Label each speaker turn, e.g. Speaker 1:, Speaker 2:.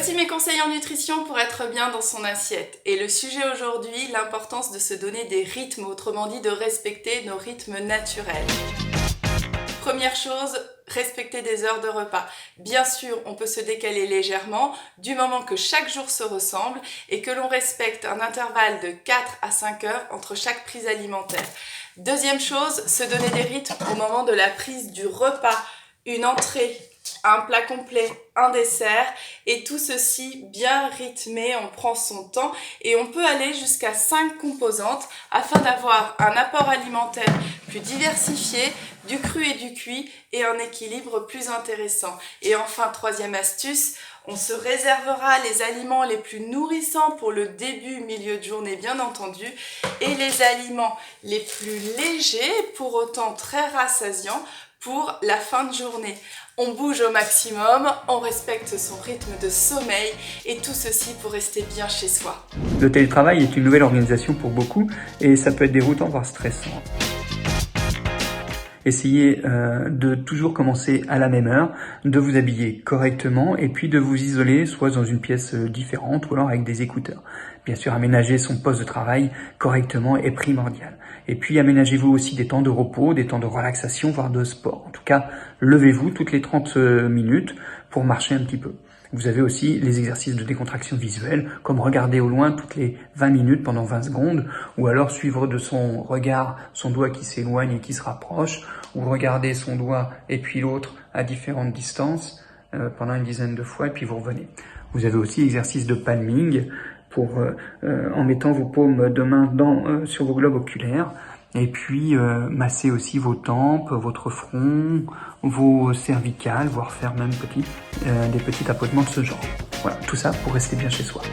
Speaker 1: Voici mes conseils en nutrition pour être bien dans son assiette. Et le sujet aujourd'hui, l'importance de se donner des rythmes, autrement dit de respecter nos rythmes naturels. Première chose, respecter des heures de repas. Bien sûr, on peut se décaler légèrement du moment que chaque jour se ressemble et que l'on respecte un intervalle de 4 à 5 heures entre chaque prise alimentaire. Deuxième chose, se donner des rythmes au moment de la prise du repas. Une entrée, un plat complet, un dessert et tout ceci bien rythmé, on prend son temps et on peut aller jusqu'à 5 composantes afin d'avoir un apport alimentaire plus diversifié, du cru et du cuit et un équilibre plus intéressant. Et enfin, troisième astuce, on se réservera les aliments les plus nourrissants pour le début, milieu de journée bien entendu et les aliments les plus légers, pour autant très rassasiants, pour la fin de journée. On bouge au maximum, on respecte son rythme de sommeil et tout ceci pour rester bien chez soi.
Speaker 2: Le télétravail est une nouvelle organisation pour beaucoup et ça peut être déroutant voire stressant. Essayez de toujours commencer à la même heure, de vous habiller correctement et puis de vous isoler soit dans une pièce différente ou alors avec des écouteurs. Bien sûr, aménager son poste de travail correctement est primordial. Et puis aménagez-vous aussi des temps de repos, des temps de relaxation, voire de sport. En tout cas, levez-vous toutes les 30 minutes pour marcher un petit peu. Vous avez aussi les exercices de décontraction visuelle, comme regarder au loin toutes les 20 minutes pendant 20 secondes, ou alors suivre de son regard son doigt qui s'éloigne et qui se rapproche, ou regarder son doigt et puis l'autre à différentes distances pendant une dizaine de fois, et puis vous revenez. Vous avez aussi l'exercice de palming, en mettant vos paumes de main sur vos globes oculaires, et puis masser aussi vos tempes, votre front, vos cervicales, voire faire même des petits tapotements de ce genre. Voilà, tout ça pour rester bien chez soi.